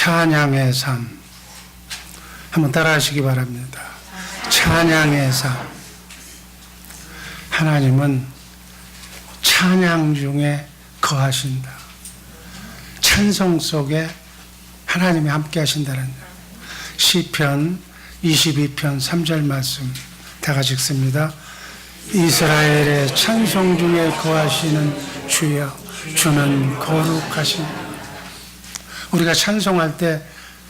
찬양의 삶. 한번 따라하시기 바랍니다. 찬양의 삶. 하나님은 찬양 중에 거하신다. 찬송 속에 하나님이 함께 하신다는 시편 22편 3절 말씀 다 같이 읽습니다. 이스라엘의 찬송 중에 거하시는 주여, 주는 거룩하신. 우리가 찬송할 때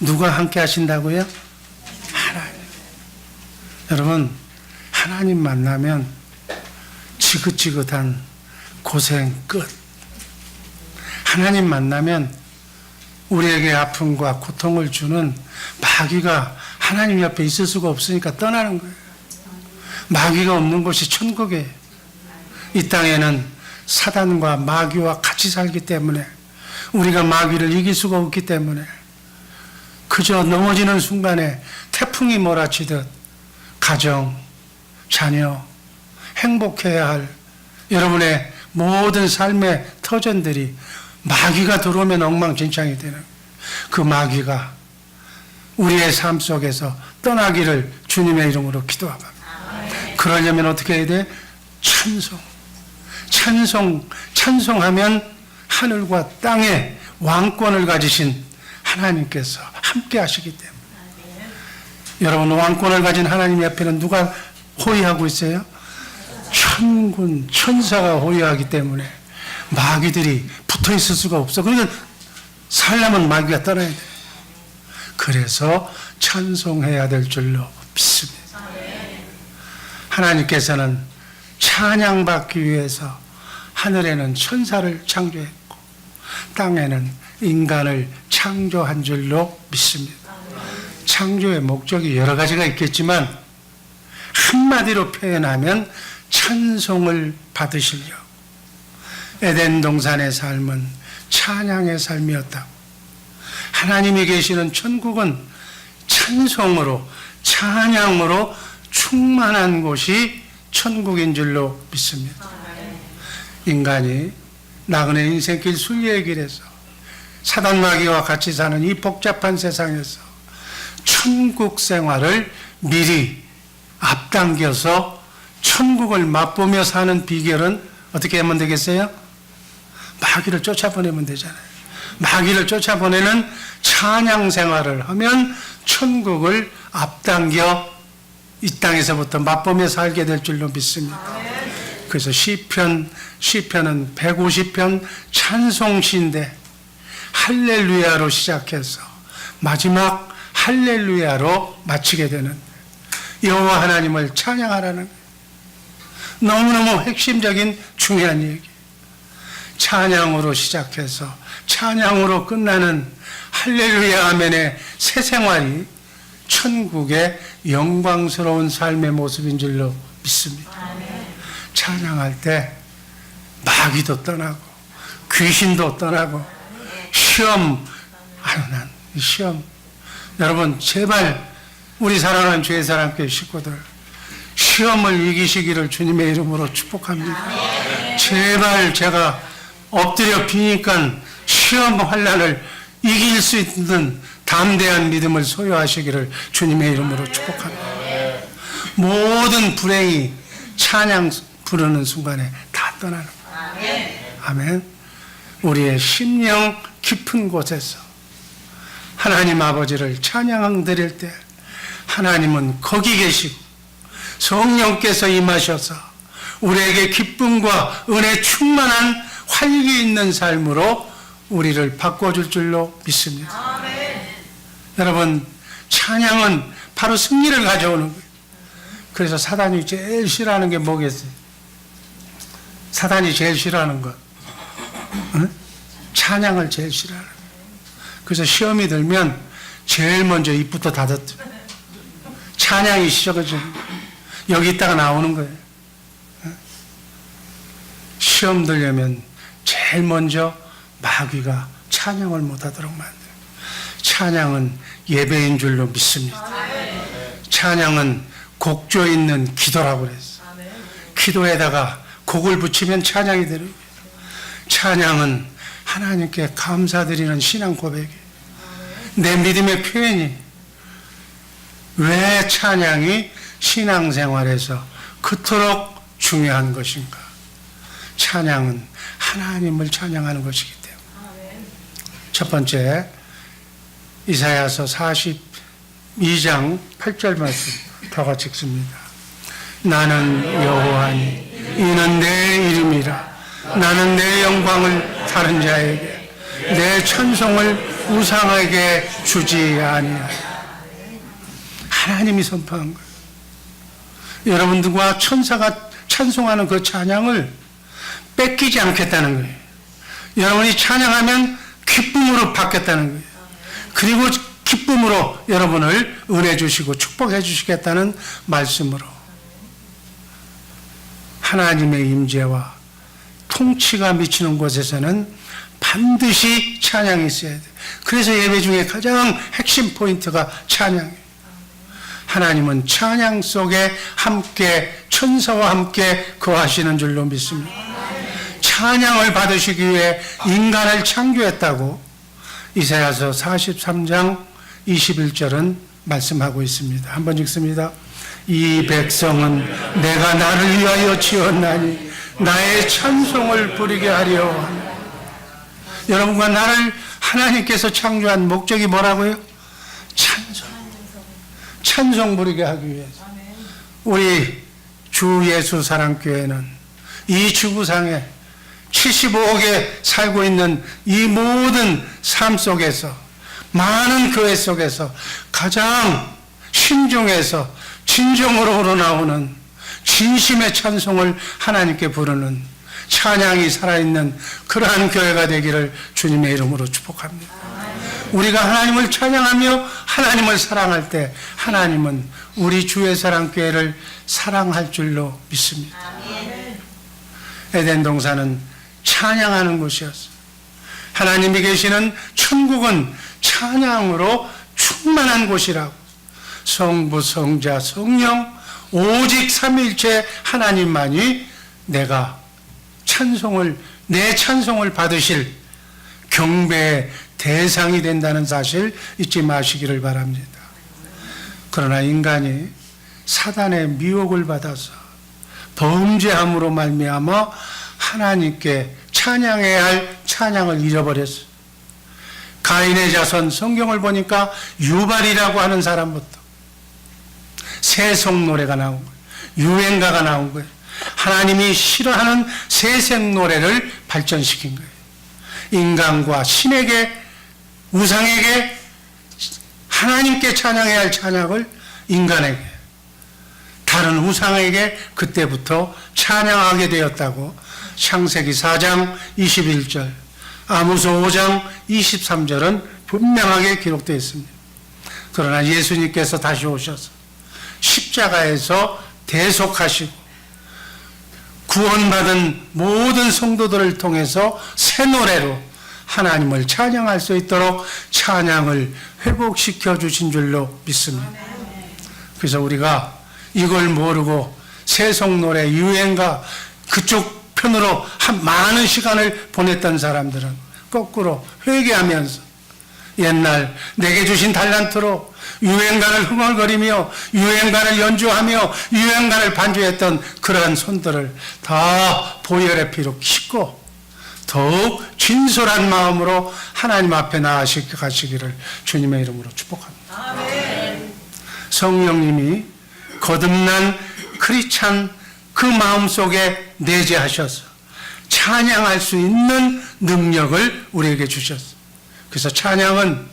누가 함께 하신다고요? 하나님. 여러분, 하나님 만나면 지긋지긋한 고생 끝. 하나님 만나면 우리에게 아픔과 고통을 주는 마귀가 하나님 옆에 있을 수가 없으니까 떠나는 거예요. 마귀가 없는 곳이 천국이에요. 이 땅에는 사단과 마귀와 같이 살기 때문에, 우리가 마귀를 이길 수가 없기 때문에 그저 넘어지는 순간에 태풍이 몰아치듯 가정, 자녀, 행복해야 할 여러분의 모든 삶의 터전들이 마귀가 들어오면 엉망진창이 되는, 그 마귀가 우리의 삶 속에서 떠나기를 주님의 이름으로 기도합니다. 그러려면 어떻게 해야 돼? 찬송하면 하늘과 땅의 왕권을 가지신 하나님께서 함께 하시기 때문에. 여러분, 왕권을 가진 하나님 옆에는 누가 호위하고 있어요? 천군, 천사가 호위하기 때문에 마귀들이 붙어 있을 수가 없어. 그러니까 살려면 마귀가 떠나야 돼. 그래서 찬송해야 될 줄로 믿습니다. 하나님께서는 찬양받기 위해서 하늘에는 천사를 창조했고 땅에는 인간을 창조한 줄로 믿습니다. 창조의 목적이 여러 가지가 있겠지만 한마디로 표현하면 찬송을 받으시려고. 에덴 동산의 삶은 찬양의 삶이었다고. 하나님이 계시는 천국은 찬송으로, 찬양으로 충만한 곳이 천국인 줄로 믿습니다. 인간이 나그네 인생길 순리의 길에서 사단 마귀와 같이 사는 이 복잡한 세상에서 천국 생활을 미리 앞당겨서 천국을 맛보며 사는 비결은 어떻게 하면 되겠어요? 마귀를 쫓아보내면 되잖아요. 마귀를 쫓아보내는 찬양 생활을 하면 천국을 앞당겨 이 땅에서부터 맛보며 살게 될 줄로 믿습니다. 그래서 시편은 150편 찬송시인데 할렐루야로 시작해서 마지막 할렐루야로 마치게 되는, 여호와 하나님을 찬양하라는 너무너무 핵심적인 중요한 얘기. 찬양으로 시작해서 찬양으로 끝나는 할렐루야 아멘의 새 생활이 천국의 영광스러운 삶의 모습인 줄로 믿습니다. 찬양할 때 마귀도 떠나고 귀신도 떠나고 시험, 여러분 제발 우리 사랑하는 주의 사랑교회 식구들, 시험을 이기시기를 주님의 이름으로 축복합니다. 제발 제가 엎드려 비니까 시험 환난을 이길 수 있는 담대한 믿음을 소유하시기를 주님의 이름으로 축복합니다. 모든 불행이 찬양 부르는 순간에 다 떠나는 거예요. 아멘. 우리의 심령 깊은 곳에서 하나님 아버지를 찬양 드릴 때 하나님은 거기 계시고 성령께서 임하셔서 우리에게 기쁨과 은혜 충만한 활기 있는 삶으로 우리를 바꿔줄 줄로 믿습니다. 아멘. 여러분, 찬양은 바로 승리를 가져오는 거예요. 그래서 사단이 제일 싫어하는 게 뭐겠어요? 사단이 제일 싫어하는 것, 응? 찬양을 제일 싫어하는 거예요. 그래서 시험이 들면 제일 먼저 입부터 닫았죠. 찬양이 시작하죠. 여기 있다가 나오는 거예요. 응? 시험 들려면 제일 먼저 마귀가 찬양을 못하도록 만들어요. 찬양은 예배인 줄로 믿습니다. 찬양은 곡조 있는 기도라고 그랬어요. 기도에다가 곡을 붙이면 찬양이 되는 거예요. 찬양은 하나님께 감사드리는 신앙 고백이에요. 내 믿음의 표현이 왜 찬양이 신앙생활에서 그토록 중요한 것인가? 찬양은 하나님을 찬양하는 것이기 때문에. 첫 번째, 이사야서 42장 8절 말씀 다 같이 읽습니다. 나는 여호와니 이는 내 이름이라. 나는 내 영광을 다른 자에게, 내 찬송을 우상에게 주지 아니하리라. 하나님이 선포한 거예요. 여러분들과 천사가 찬송하는 그 찬양을 뺏기지 않겠다는 거예요. 여러분이 찬양하면 기쁨으로 받겠다는 거예요. 그리고 기쁨으로 여러분을 은혜 주시고 축복해 주시겠다는 말씀으로 하나님의 임재와 통치가 미치는 곳에서는 반드시 찬양이 있어야 돼요. 그래서 예배 중에 가장 핵심 포인트가 찬양이에요. 하나님은 찬양 속에 함께 천사와 함께 거하시는 줄로 믿습니다. 찬양을 받으시기 위해 인간을 창조했다고 이사야서 43장 21절은 말씀하고 있습니다. 한번 읽습니다. 이 백성은 내가 나를 위하여 지었나니 나의 찬송을 부리게 하려 하니. 여러분과 나를 하나님께서 창조한 목적이 뭐라고요? 찬송 부르게 하기 위해서. 우리 주 예수 사랑교회는 이 지구상에 75억에 살고 있는 이 모든 삶 속에서, 많은 교회 속에서 가장 신중해서 진정으로 우러나오는 진심의 찬송을 하나님께 부르는 찬양이 살아있는 그러한 교회가 되기를 주님의 이름으로 축복합니다. 우리가 하나님을 찬양하며 하나님을 사랑할 때 하나님은 우리 주의 사랑교회를 사랑할 줄로 믿습니다. 에덴 동산은 찬양하는 곳이었어요. 하나님이 계시는 천국은 찬양으로 충만한 곳이라고. 성부, 성자, 성령 오직 삼위일체 하나님만이 내 찬송을 받으실 경배의 대상이 된다는 사실 잊지 마시기를 바랍니다. 그러나 인간이 사단의 미혹을 받아서 범죄함으로 말미암아 하나님께 찬양해야 할 찬양을 잃어버렸어요. 가인의 자손 성경을 보니까 유발이라고 하는 사람부터 세속 노래가 나온 거예요. 유행가가 나온 거예요. 하나님이 싫어하는 세색 노래를 발전시킨 거예요. 인간과 신에게, 우상에게, 하나님께 찬양해야 할 찬양을 인간에게, 다른 우상에게 그때부터 찬양하게 되었다고 창세기 4장 21절, 아모스 5장 23절은 분명하게 기록되어 있습니다. 그러나 예수님께서 다시 오셔서 십자가에서 대속하시고 구원받은 모든 성도들을 통해서 새 노래로 하나님을 찬양할 수 있도록 찬양을 회복시켜 주신 줄로 믿습니다. 그래서 우리가 이걸 모르고 세속 노래, 유행가 그쪽 편으로 많은 시간을 보냈던 사람들은 거꾸로 회개하면서 옛날 내게 주신 달란트로 유행가를 흥얼거리며 유행가를 연주하며 유행가를 반주했던 그러한 손들을 다 보혈의 피로 씻고 더욱 진솔한 마음으로 하나님 앞에 나아가시기를 주님의 이름으로 축복합니다. 아멘. 성령님이 거듭난 크리스찬 그 마음속에 내재하셔서 찬양할 수 있는 능력을 우리에게 주셨어요. 그래서 찬양은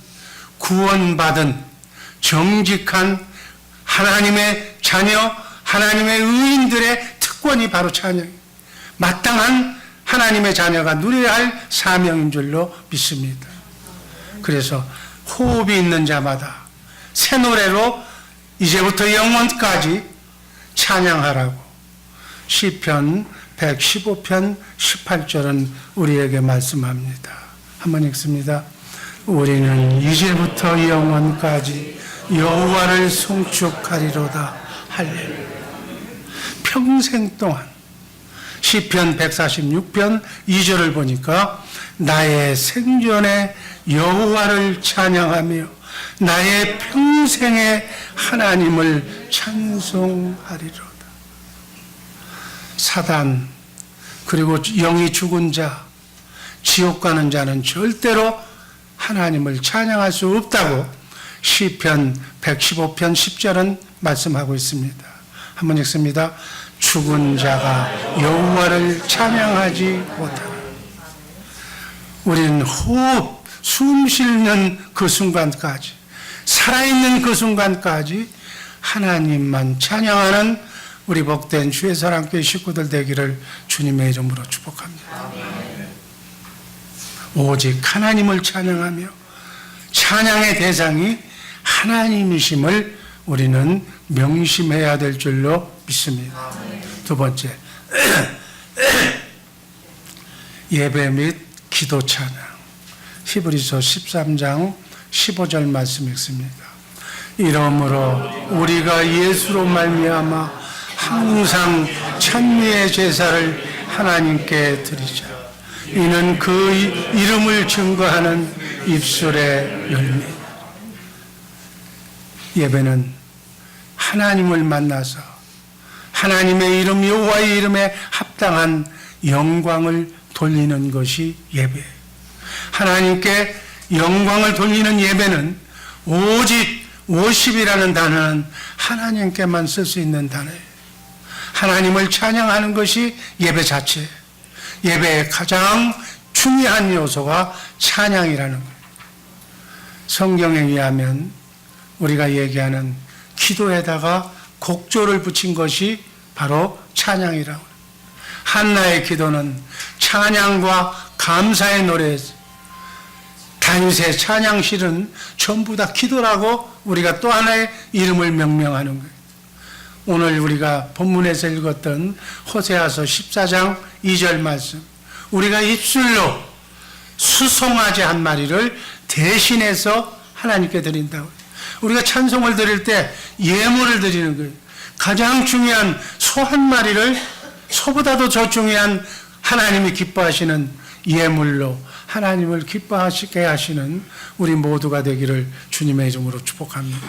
구원받은 정직한 하나님의 자녀, 하나님의 의인들의 특권이 바로 찬양이에요. 마땅한 하나님의 자녀가 누려야 할 사명인 줄로 믿습니다. 그래서 호흡이 있는 자마다 새 노래로 이제부터 영원까지 찬양하라고 시편 115편 18절은 우리에게 말씀합니다. 한번 읽습니다. 우리는 이제부터 영원까지 여호와를 송축하리로다. 할렐루야. 평생 동안 시편 146편 2절을 보니까 나의 생전에 여호와를 찬양하며 나의 평생에 하나님을 찬송하리로다. 사단 그리고 영이 죽은 자, 지옥 가는 자는 절대로 하나님을 찬양할 수 없다고 시편 115편 10절은 말씀하고 있습니다. 한번 읽습니다. 죽은 자가 여호와를 찬양하지 못하라. 우리는 호흡, 숨 쉬는 그 순간까지, 살아있는 그 순간까지 하나님만 찬양하는 우리 복된 주의 사랑교회 식구들 되기를 주님의 이름으로 축복합니다. 오직 하나님을 찬양하며 찬양의 대상이 하나님이심을 우리는 명심해야 될 줄로 믿습니다. 두 번째, 예배 및 기도 찬양. 히브리서 13장 15절 말씀 읽습니다. 이러므로 우리가 예수로 말미암아 항상 찬미의 제사를 하나님께 드리자. 이는 그 이름을 증거하는 입술의 열매. 예배는 하나님을 만나서 하나님의 이름 여호와의 이름에 합당한 영광을 돌리는 것이 예배. 하나님께 영광을 돌리는 예배는 오직 워십이라는 단어는 하나님께만 쓸 수 있는 단어예요. 하나님을 찬양하는 것이 예배 자체. 예배의 가장 중요한 요소가 찬양이라는 거예요. 성경에 의하면 우리가 얘기하는 기도에다가 곡조를 붙인 것이 바로 찬양이라고 해요. 한나의 기도는 찬양과 감사의 노래였어요. 다윗의 찬양실은 전부 다 기도라고 우리가 또 하나의 이름을 명명하는 거예요. 오늘 우리가 본문에서 읽었던 호세아서 14장 2절 말씀, 우리가 입술로 수송아지 한 마리를 대신해서 하나님께 드린다고. 우리가 찬송을 드릴 때 예물을 드리는 거예요. 가장 중요한 소 한 마리를 소보다도 더 중요한 하나님이 기뻐하시는 예물로 하나님을 기뻐하시게 하시는 우리 모두가 되기를 주님의 이름으로 축복합니다.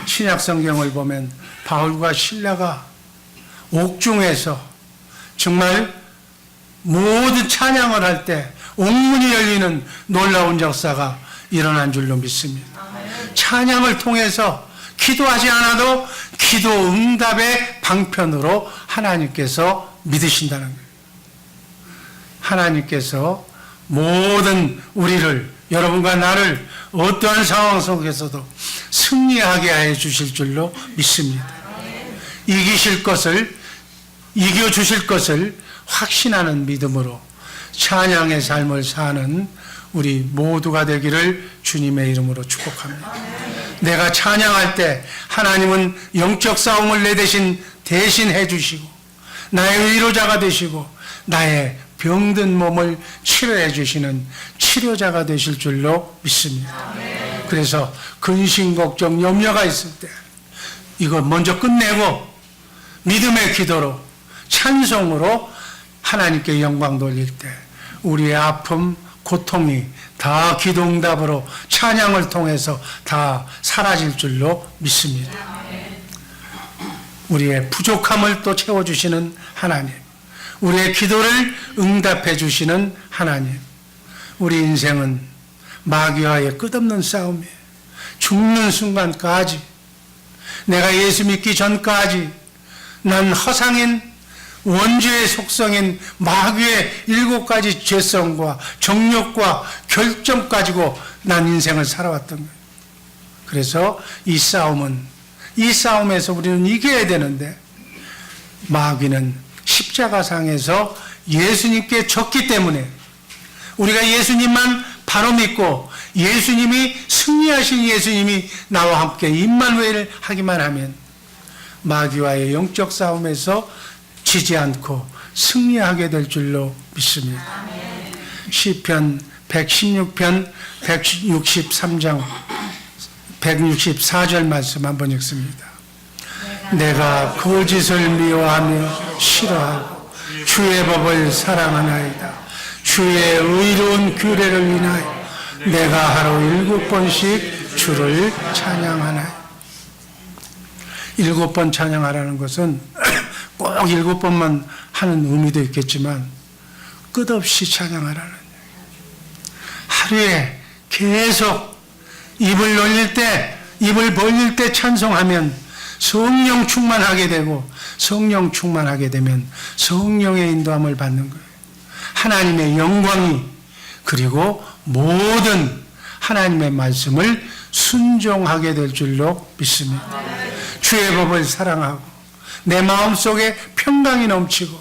신약 성경을 보면 바울과 실라가 옥중에서 정말 모든 찬양을 할 때 옥문이 열리는 놀라운 역사가 일어난 줄로 믿습니다. 찬양을 통해서 기도하지 않아도 기도 응답의 방편으로 하나님께서 믿으신다는 거예요. 하나님께서 모든 우리를, 여러분과 나를 어떠한 상황 속에서도 승리하게 해 주실 줄로 믿습니다. 이기실 것을, 이겨주실 것을 확신하는 믿음으로 찬양의 삶을 사는 우리 모두가 되기를 주님의 이름으로 축복합니다. 내가 찬양할 때 하나님은 영적 싸움을 내 대신 해주시고 나의 위로자가 되시고 나의 병든 몸을 치료해 주시는 치료자가 되실 줄로 믿습니다. 그래서 근심, 걱정, 염려가 있을 때 이걸 먼저 끝내고 믿음의 기도로 찬송으로 하나님께 영광 돌릴 때 우리의 아픔, 고통이 다 기도응답으로 찬양을 통해서 다 사라질 줄로 믿습니다. 우리의 부족함을 또 채워주시는 하나님, 우리의 기도를 응답해 주시는 하나님. 우리 인생은 마귀와의 끝없는 싸움이에요. 죽는 순간까지, 내가 예수 믿기 전까지 난 허상인 원죄의 속성인 마귀의 7가지 죄성과 정욕과 결점 가지고 난 인생을 살아왔던 거예요. 그래서 이 싸움에서 우리는 이겨야 되는데 마귀는 십자가상에서 예수님께 졌기 때문에 우리가 예수님만 바로 믿고 예수님이 승리하신 예수님이 나와 함께 임마누엘 하기만 하면 마귀와의 영적 싸움에서 지지 않고 승리하게 될 줄로 믿습니다. 시편 116편 163장 164절 말씀 한번 읽습니다. 내가 거짓을 미워하며 싫어하고 주의 법을 사랑하나이다. 주의 의로운 규례를 인하여 내가 하루 7번씩 주를 찬양하나이다. 7번 찬양하라는 것은 꼭 7번만 하는 의미도 있겠지만 끝없이 찬양하라는 얘기예요. 하루에 계속 입을 벌릴 때 찬송하면 성령 충만하게 되고, 성령 충만하게 되면 성령의 인도함을 받는 거예요. 하나님의 영광이, 그리고 모든 하나님의 말씀을 순종하게 될 줄로 믿습니다. 주의 법을 사랑하고 내 마음속에 평강이 넘치고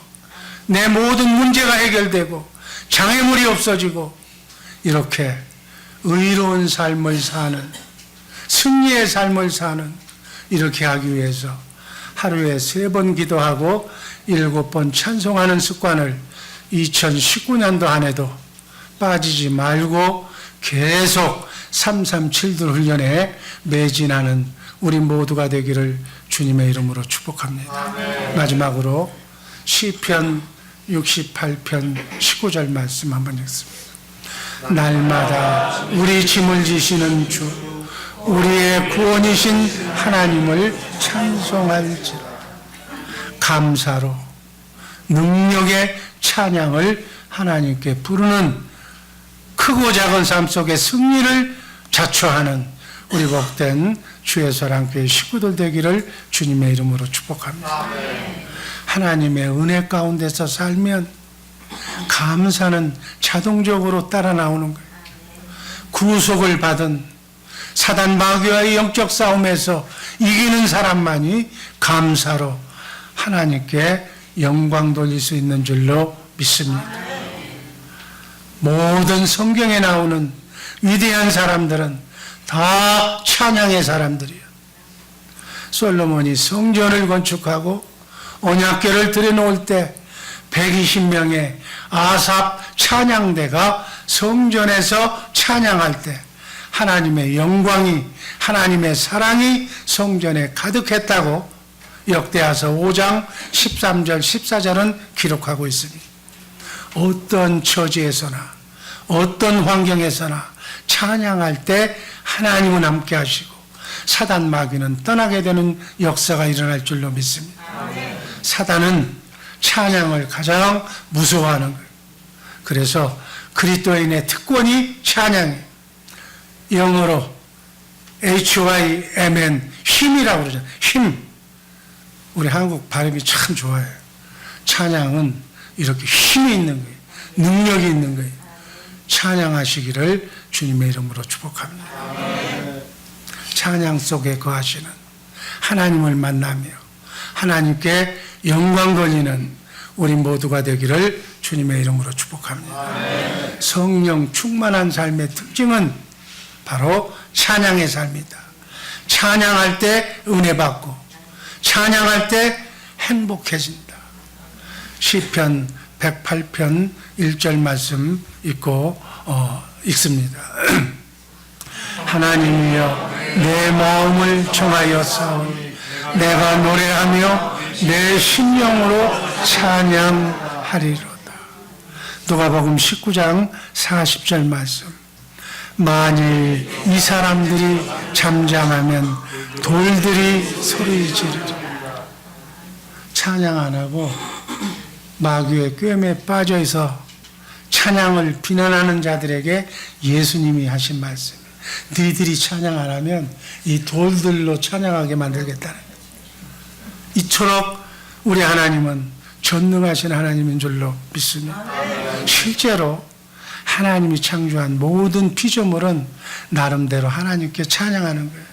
내 모든 문제가 해결되고 장애물이 없어지고 이렇게 의로운 삶을 사는, 승리의 삶을 사는, 이렇게 하기 위해서 하루에 3번 기도하고 7번 찬송하는 습관을 2019년도 한 해도 빠지지 말고 계속 337들 훈련에 매진하는 우리 모두가 되기를 주님의 이름으로 축복합니다. 마지막으로 시편 68편 19절 말씀 한번 읽습니다. 날마다 우리 짐을 지시는 주, 우리의 구원이신 하나님을 찬송할지라. 감사로 능력의 찬양을 하나님께 부르는 크고 작은 삶 속의 승리를 자초하는 우리 복된 주의 사랑교회 식구들 되기를 주님의 이름으로 축복합니다. 하나님의 은혜 가운데서 살면 감사는 자동적으로 따라 나오는 거예요. 구속을 받은 사단 마귀와의 영적 싸움에서 이기는 사람만이 감사로 하나님께 영광 돌릴 수 있는 줄로 믿습니다. 모든 성경에 나오는 위대한 사람들은 다 찬양의 사람들이에요. 솔로몬이 성전을 건축하고 언약궤를 들여놓을 때 120명의 아삽 찬양대가 성전에서 찬양할 때 하나님의 영광이, 하나님의 사랑이 성전에 가득했다고 역대하서 5장 13절 14절은 기록하고 있습니다. 어떤 처지에서나 어떤 환경에서나 찬양할 때 하나님은 함께 하시고 사단 마귀는 떠나게 되는 역사가 일어날 줄로 믿습니다. 사단은 찬양을 가장 무서워하는 거예요. 그래서 그리스도인의 특권이 찬양이에요. 영어로 HYMN, 힘이라고 그러잖아요. 힘. 우리 한국 발음이 참 좋아요. 찬양은 이렇게 힘이 있는 거예요. 능력이 있는 거예요. 찬양하시기를 주님의 이름으로 축복합니다. 찬양 속에 거하시는 하나님을 만나며 하나님께 영광 돌리는 우리 모두가 되기를 주님의 이름으로 축복합니다. 성령 충만한 삶의 특징은 바로 찬양의 삶이다. 찬양할 때 은혜 받고 찬양할 때 행복해진다. 시편 108편 1절 말씀 읽습니다. 하나님이여 내 마음을 정하여 싸우니 내가 노래하며 내 심령으로 찬양하리로다. 누가복음 19장 40절 말씀. 만일 이 사람들이 잠잠하면 돌들이 소리 지르리라. 찬양 안 하고 마귀의 꿰매에 빠져 있어 찬양을 비난하는 자들에게 예수님이 하신 말씀. 너희들이 찬양 안 하면 이 돌들로 찬양하게 만들겠다는 거예요. 이토록 우리 하나님은 전능하신 하나님인 줄로 믿습니다. 실제로 하나님이 창조한 모든 피조물은 나름대로 하나님께 찬양하는 거예요.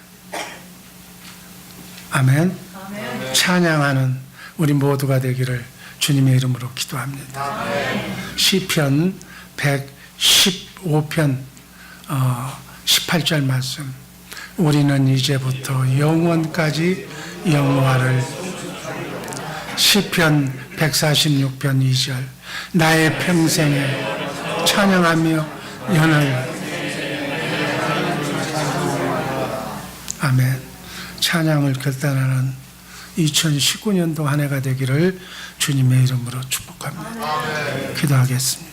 아멘. 찬양하는 우리 모두가 되기를 주님의 이름으로 기도합니다. 시편 115편 18절 말씀. 우리는 이제부터 영원까지 영화를. 시편 146편 2절. 나의 평생에 찬양하며 연을. 아멘. 찬양을 결단하는 2019년도 한 해가 되기를 주님의 이름으로 축복합니다. 축복합니다. 기도하겠습니다.